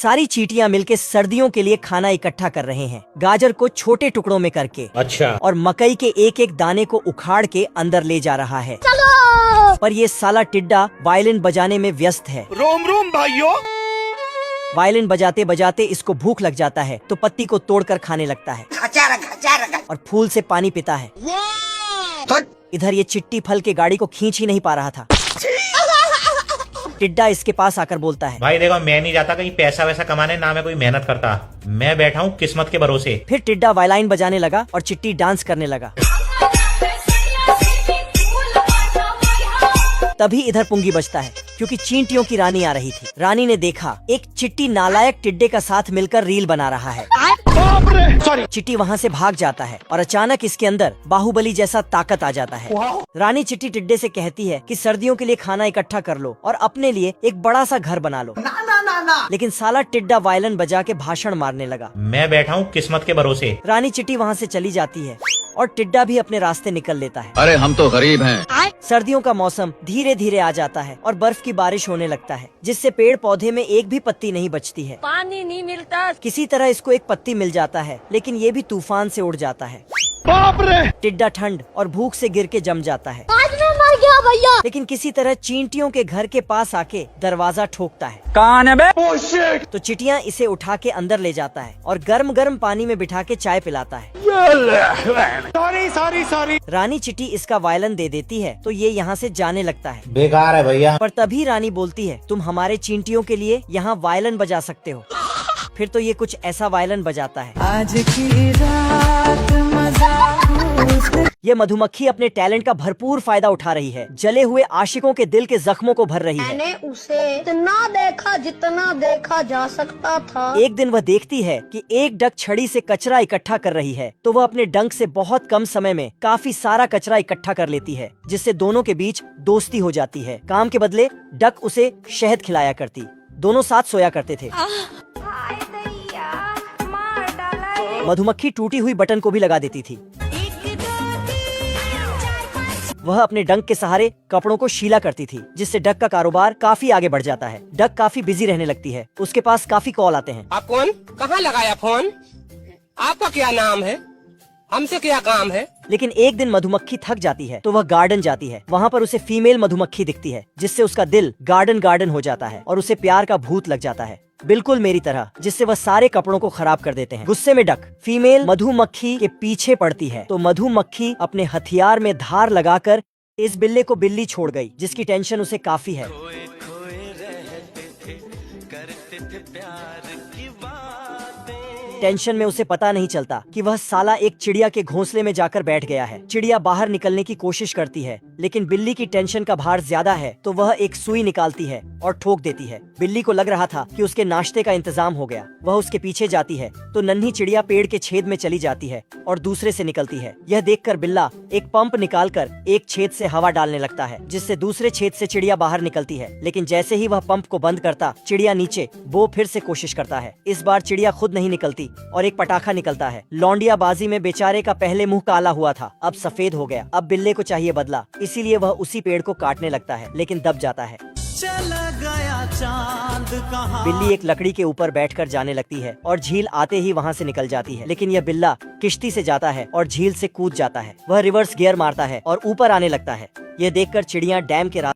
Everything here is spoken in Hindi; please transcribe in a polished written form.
सारी चींटियां मिलके सर्दियों के लिए खाना इकट्ठा कर रहे हैं, गाजर को छोटे टुकड़ों में करके। अच्छा। और मकई के एक एक दाने को उखाड़ के अंदर ले जा रहा है। पर ये साला टिड्डा वायलिन बजाने में व्यस्त है। रोम रोम भाइयों। वायलिन बजाते बजाते इसको भूख लग जाता है तो पत्ती को तोड़कर खाने लगता है और फूल से पानी पीता है। इधर ये चिट्टी फल के गाड़ी को खींच ही नहीं पा रहा था। टिड्डा इसके पास आकर बोलता है, भाई देखो, मैं नहीं जाता कहीं पैसा वैसा कमाने, ना मैं कोई मेहनत करता, मैं बैठा हूँ किस्मत के भरोसे। फिर टिड्डा वायलाइन बजाने लगा और चिट्टी डांस करने लगा। तभी इधर पुंगी बजता है क्योंकि चींटियों की रानी आ रही थी। रानी ने देखा एक चिट्टी नालायक टिड्डे का साथ मिलकर रील बना रहा है। चिट्टी वहाँ से भाग जाता है और अचानक इसके अंदर बाहुबली जैसा ताकत आ जाता है। रानी चिट्टी टिड्डे से कहती है कि सर्दियों के लिए खाना इकट्ठा कर लो और अपने लिए एक बड़ा सा घर बना लो। लेकिन साला टिड्डा वायलिन बजा के भाषण मारने लगा। मैं बैठा हूँ किस्मत के भरोसे। रानी चिट्टी वहाँ से चली जाती है और टिड्डा भी अपने रास्ते निकल लेता है। अरे हम तो गरीब हैं। सर्दियों का मौसम धीरे धीरे आ जाता है और बर्फ की बारिश होने लगता है, जिससे पेड़ पौधे में एक भी पत्ती नहीं बचती है। पानी नहीं मिलता। किसी तरह इसको एक पत्ती मिल जाता है, लेकिन ये भी तूफान से उड़ जाता है। बाप रे। टिड्डा ठंड और भूख से गिर के जम जाता है। आज मैं मर गया भैया। लेकिन किसी तरह चींटियों के घर के पास आके दरवाजा ठोकता है। कौन है बे? तो चिटियां इसे उठा के अंदर ले जाता है और गर्म गर्म पानी में बिठा के चाय पिलाता है। सॉरी। रानी चिटी इसका वायलिन दे देती है तो ये यहाँ से जाने लगता है। बेकार है भैया। पर तभी रानी बोलती है, तुम हमारे चींटियों के लिए यहाँ वायलिन बजा सकते हो। फिर तो ये कुछ ऐसा वायलिन बजाता है। आज की रात मजा। ये मधुमक्खी अपने टैलेंट का भरपूर फायदा उठा रही है, जले हुए आशिकों के दिल के जख्मों को भर रही है। मैंने उसे इतना देखा जितना देखा जा सकता था। एक दिन वह देखती है कि एक डक छड़ी से कचरा इकट्ठा कर रही है, तो वह अपने डंक से बहुत कम समय में काफी सारा कचरा इकट्ठा कर लेती है, जिससे दोनों के बीच दोस्ती हो जाती है। काम के बदले डक उसे शहद खिलाया करती। दोनों साथ सोया करते थे। मधुमक्खी टूटी हुई बटन को भी लगा देती थी। वह अपने डंक के सहारे कपड़ों को शीला करती थी, जिससे डक का कारोबार काफी आगे बढ़ जाता है। डक काफी बिजी रहने लगती है, उसके पास काफी कॉल आते हैं। आप कौन? कहाँ लगाया फोन? आपका क्या नाम है? हमसे क्या काम है? लेकिन एक दिन मधुमक्खी थक जाती है तो वह गार्डन जाती है। वहाँ पर उसे फीमेल मधुमक्खी दिखती है, जिससे उसका दिल गार्डन हो जाता है और उसे प्यार का भूत लग जाता है, बिल्कुल मेरी तरह, जिससे वह सारे कपड़ों को खराब कर देते हैं। गुस्से में डक फीमेल मधुमक्खी के पीछे पड़ती है तो मधुमक्खी अपने हथियार में धार लगाकर इस बिल्ले को बिल्ली छोड़ गई, जिसकी टेंशन उसे काफी है। टेंशन में उसे पता नहीं चलता कि वह साला एक चिड़िया के घोंसले में जाकर बैठ गया है। चिड़िया बाहर निकलने की कोशिश करती है, लेकिन बिल्ली की टेंशन का भार ज्यादा है तो वह एक सुई निकालती है और ठोक देती है। बिल्ली को लग रहा था कि उसके नाश्ते का इंतजाम हो गया। वह उसके पीछे जाती है तो नन्ही चिड़िया पेड़ के छेद में चली जाती है और दूसरे से निकलती है। यह देखकर बिल्ला एक पंप निकालकर एक छेद से हवा डालने लगता है, जिससे दूसरे छेद से चिड़िया बाहर निकलती है। लेकिन जैसे ही वह पंप को बंद करता, चिड़िया नीचे वो फिर से कोशिश करता है। इस बार चिड़िया खुद नहीं निकलती और एक पटाखा निकलता है। लौंडिया बाजी में बेचारे का पहले मुंह काला हुआ था, अब सफेद हो गया। अब बिल्ले को चाहिए बदला, इसीलिए वह उसी पेड़ को काटने लगता है, लेकिन दब जाता है। चला गया चांद कहाँ। बिल्ली एक लकड़ी के ऊपर बैठकर जाने लगती है और झील आते ही वहाँ से निकल जाती है। लेकिन यह बिल्ला किश्ती से जाता है और झील से कूद जाता है। वह रिवर्स गियर मारता है और ऊपर आने लगता है। यह देखकर चिड़िया डैम के